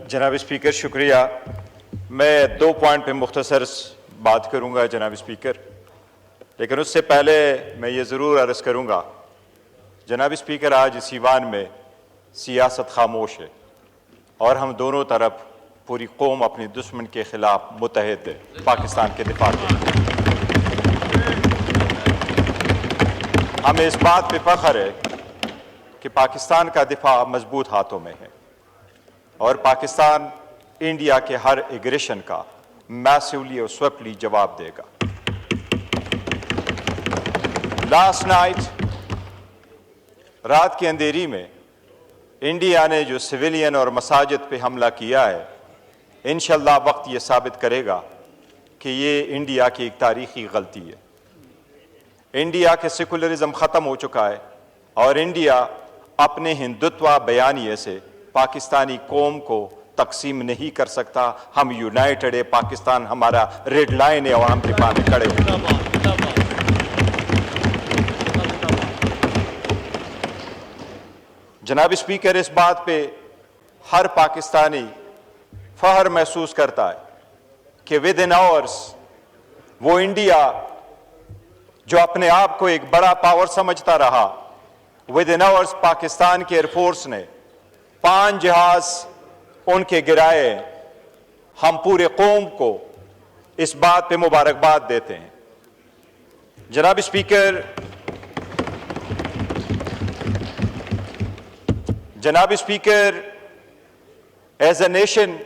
जनाब स्पीकर शुक्रिया। मैं 2 पॉइंट पे मुख्तसर बात करूंगा जनाब स्पीकर, लेकिन उससे पहले मैं ये ज़रूर अर्ज़ करूंगा जनाब स्पीकर, आज इस ईवान में सियासत खामोश है और हम दोनों तरफ पूरी कौम अपने दुश्मन के खिलाफ मुतहद है पाकिस्तान के दिफा के लिए। हमें इस बात पे फख्र है कि पाकिस्तान का दिफा मजबूत हाथों में है और पाकिस्तान इंडिया के हर एग्रेशन का मैसिवली और स्विफ्टली जवाब देगा। लास्ट नाइट, रात की अंधेरी में इंडिया ने जो सिविलियन और मसाजिद पे हमला किया है, इंशाल्लाह वक्त ये साबित करेगा कि ये इंडिया की एक तारीखी गलती है। इंडिया के सेकुलरिज्म ख़त्म हो चुका है और इंडिया अपने हिंदुत्व बयानिए से पाकिस्तानी कौम को तकसीम नहीं कर सकता। हम यूनाइटेड है, पाकिस्तान हमारा रेड लाइन है और हम दिफा में खड़े हैं। जनाब स्पीकर, इस बात पे हर पाकिस्तानी फख्र महसूस करता है कि विद इन आवर्स वो इंडिया जो अपने आप को एक बड़ा पावर समझता रहा, विद इन आवर्स पाकिस्तान के एयरफोर्स ने 5 जहाज उनके गिराए। हम पूरे कौम को इस बात पे मुबारकबाद देते हैं। जनाब स्पीकर, एज ए नेशन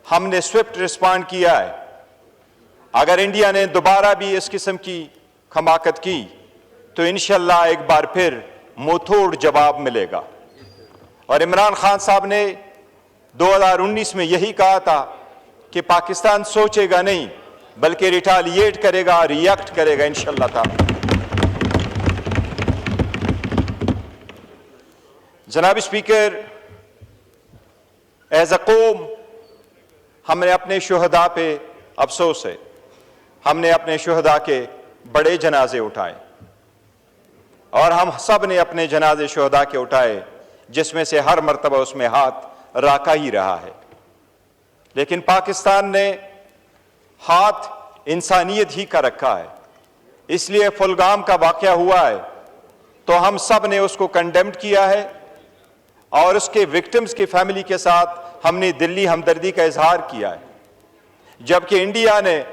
हमने स्विफ्ट रिस्पॉन्ड किया है। अगर इंडिया ने दोबारा भी इस किस्म की खमाकत की तो इंशाल्लाह एक बार फिर मुंहतोड़ जवाब मिलेगा। और इमरान खान साहब ने 2019 में यही कहा था कि पाकिस्तान सोचेगा नहीं बल्कि रिटालिएट करेगा, रिएक्ट करेगा इंशाल्लाह ताला। जनाब स्पीकर, एज अ कौम हमने अपने शुहदा पे अफसोस है। हमने अपने शुहदा के बड़े जनाजे उठाए और हम सब ने अपने जनाजे शुहदा के उठाए, जिसमें से हर मर्तबा उसमें हाथ राका ही रहा है। लेकिन पाकिस्तान ने हाथ इंसानियत ही का रखा है। इसलिए फुलगाम का वाकया हुआ है तो हम सब ने उसको कंडेम्ड किया है और उसके विक्टिम्स की फैमिली के साथ हमने दिल्ली हमदर्दी का इजहार किया है। जबकि इंडिया ने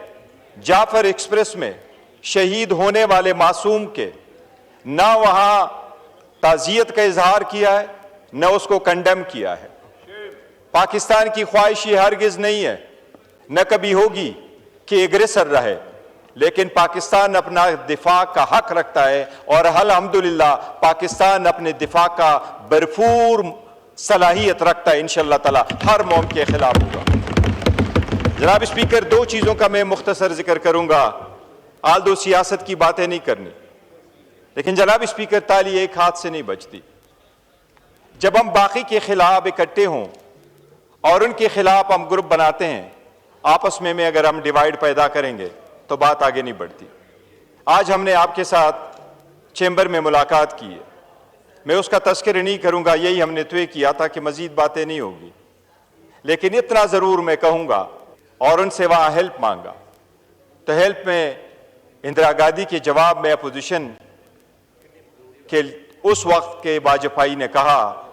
जाफर एक्सप्रेस में शहीद होने वाले मासूम के ना वहां ताजियत का इजहार किया है, न उसको कंडेम किया है। पाकिस्तान की ख्वाहिश ये हरगिज नहीं है, न कभी होगी कि एग्रेसर रहे, लेकिन पाकिस्तान अपना दिफा का हक रखता है और अल्हम्दुलिल्लाह पाकिस्तान अपने दिफा का भरपूर सलाहियत रखता है। इंशाअल्लाह ताला हर मौम के खिलाफ होगा। जनाब स्पीकर, 2 चीजों का मैं मुख्तसर जिक्र करूंगा। आल्दो सियासत की बातें नहीं करनी, लेकिन जनाब स्पीकर, ताली एक हाथ से नहीं बचती। जब हम बाकी के खिलाफ इकट्ठे हों और उनके खिलाफ हम ग्रुप बनाते हैं, आपस में अगर हम डिवाइड पैदा करेंगे तो बात आगे नहीं बढ़ती। आज हमने आपके साथ चैम्बर में मुलाकात की है। मैं उसका तस्करा नहीं करूंगा, यही हमने तय किया था कि मजीद बातें नहीं होगी, लेकिन इतना जरूर मैं कहूंगा और उनसे वहां हेल्प मांगा तो हेल्प में इंदिरा गांधी के जवाब में अपोजिशन के उस वक्त के वाजपेयी ने कहा,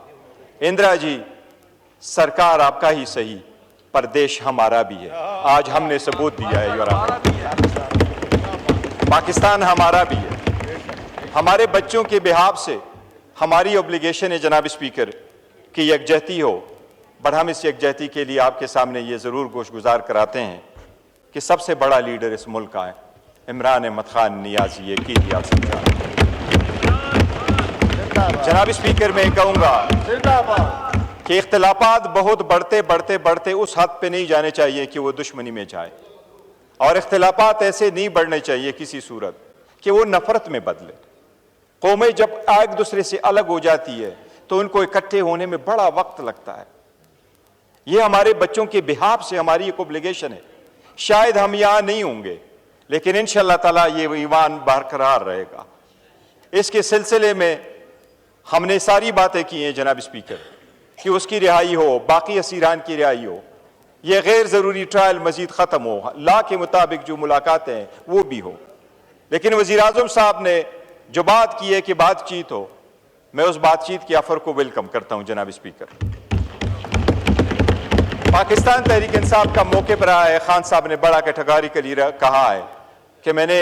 इंदिरा जी सरकार आपका ही सही पर देश हमारा भी है। आज हमने सबूत दिया है पाकिस्तान हमारा भी है। हमारे बच्चों के बिहाफ से हमारी ऑब्लिगेशन है जनाब स्पीकर कि यकजहती हो, पर हम इस यकजहती के लिए आपके सामने ये जरूर गोशगुजार कराते हैं कि सबसे बड़ा लीडर इस मुल्क का है इमरान अहमद खान नियाजी। ये की जनाब स्पीकर, मैं कहूंगा कि इख्तिलाफात बहुत बढ़ते उस हद पे नहीं जाने चाहिए कि वो दुश्मनी में जाए, और इख्तिलाफात ऐसे नहीं बढ़ने चाहिए किसी सूरत कि वो नफरत में बदले। कौमें जब एक दूसरे से अलग हो जाती है तो उनको इकट्ठे होने में बड़ा वक्त लगता है। ये हमारे बच्चों के बिहाफ से हमारी एक ऑब्लिगेशन है। शायद हम यहां नहीं होंगे, लेकिन इंशाअल्लाह ताला ये ईमान बरकरार रहेगा। इसके सिलसिले में हमने सारी बातें की हैं जनाब स्पीकर। कि उसकी रिहाई हो, बाकी असीरान की रिहाई हो, यह गैर ज़रूरी ट्रायल मजीद ख़त्म हो, ला के मुताबिक जो मुलाकातें हैं वो भी हो। लेकिन वज़ीर आज़म साहब ने जो बात की है कि बातचीत हो, मैं उस बातचीत की ऑफर को वेलकम करता हूं जनाब स्पीकर। पाकिस्तान तहरीक इंसाफ का मौके पर आया है, खान साहब ने बड़ा कैटेगरी के लिए कहा है कि मैंने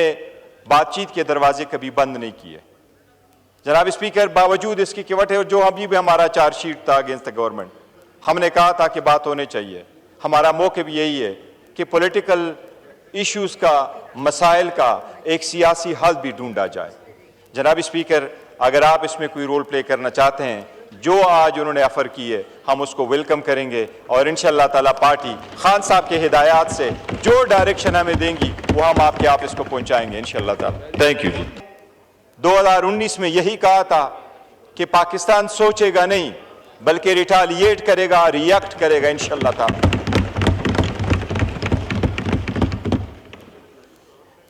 बातचीत के दरवाजे कभी बंद नहीं किए। जनाब स्पीकर, बावजूद इसकी कि वटे जो अभी भी हमारा चार्जशीट था अगेंस्ट द गवर्नमेंट, हमने कहा था कि बात होनी चाहिए। हमारा मौके भी यही है कि पॉलिटिकल इश्यूज का, मसाइल का एक सियासी हल भी ढूंढा जाए। जनाब स्पीकर, अगर आप इसमें कोई रोल प्ले करना चाहते हैं, जो आज उन्होंने ऑफर की है, हम उसको वेलकम करेंगे और इंशाअल्लाह ताला पार्टी खान साहब के हिदायत से जो डायरेक्शन हमें देंगी वो हम आपके आप इसको पहुंचाएंगे इंशाअल्लाह ताला। थैंक यू जी। 2019 में यही कहा था कि पाकिस्तान सोचेगा नहीं बल्कि रिटालिएट करेगा, रिएक्ट करेगा इंशाअल्लाह ताला।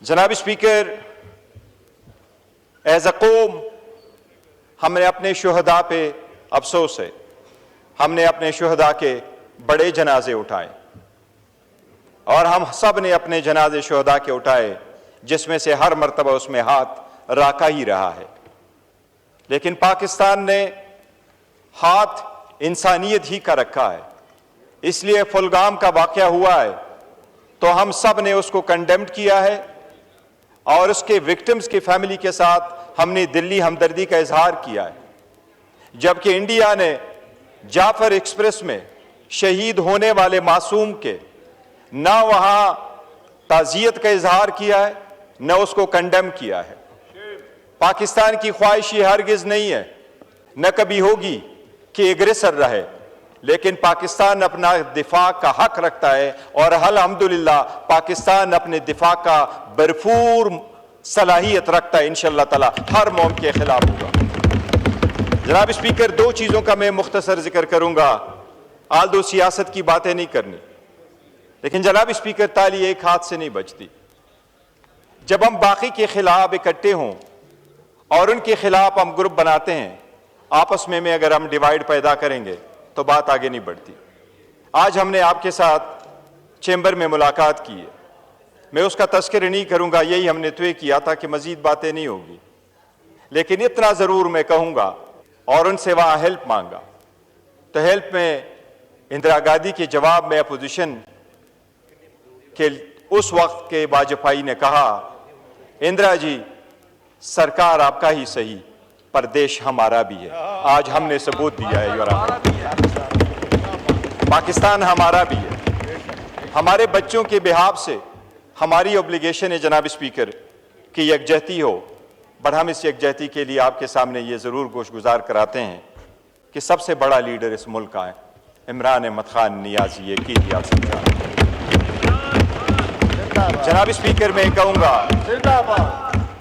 जनाब स्पीकर, एज अ कौम हमने अपने शुहदा पे अफसोस है, हमने अपने शुहदा के बड़े जनाजे उठाए और हम सब ने अपने जनाजे शुहदा के उठाए, जिसमें से हर मर्तबा उसमें हाथ राका ही रहा है। लेकिन पाकिस्तान ने हाथ इंसानियत ही का रखा है। इसलिए फुलगाम का वाकया हुआ है तो हम सब ने उसको कंडेम्ड किया है और उसके विक्टिम्स की फैमिली के साथ हमने दिल्ली हमदर्दी का इजहार किया है। जबकि इंडिया ने जाफर एक्सप्रेस में शहीद होने वाले मासूम के ना वहां ताजियत का इजहार किया है, न उसको कंडेम किया है। पाकिस्तान की ख्वाहिश ये हरगिज नहीं है, न कभी होगी कि एग्रेसर रहे, लेकिन पाकिस्तान अपना दिफा का हक रखता है और अल्हम्दुलिल्लाह पाकिस्तान अपने दिफा का भरपूर सलाहियत रखता है। इंशाअल्लाह ताला हर मौम के खिलाफ होगा। जनाब स्पीकर, दो चीजों का मैं मुख्तसर जिक्र करूंगा, आल्दो सियासत की बातें नहीं करनी, लेकिन जनाब स्पीकर, ताली एक हाथ से नहीं बचती। जब हम बाकी के खिलाफ इकट्ठे हों और उनके खिलाफ हम ग्रुप बनाते हैं, आपस में अगर हम डिवाइड पैदा करेंगे तो बात आगे नहीं बढ़ती। आज हमने आपके साथ चैम्बर में मुलाकात की है, मैं उसका तस्करा नहीं करूंगा, यही हमने तय किया था कि मजीद बातें नहीं होगी, लेकिन इतना जरूर मैं कहूंगा और उनसे वहां हेल्प मांगा तो हेल्प में इंदिरा गांधी के जवाब में अपोजिशन के उस वक्त के वाजपेयी ने कहा, इंदिरा जी सरकार आपका ही सही पर देश हमारा भी है। आज हमने सबूत दिया है, पाकिस्तान हमारा भी है। हमारे बच्चों के बिहाफ से हमारी ऑब्लिगेशन है जनाब स्पीकर कि यकजहती हो, पर हम इस यकजहती के लिए आपके सामने ये ज़रूर गोशगुजार कराते हैं कि सबसे बड़ा लीडर इस मुल्क का है इमरान अहमद खान नियाज़ी, ये की दिया जनाब स्पीकर, मैं कहूँगा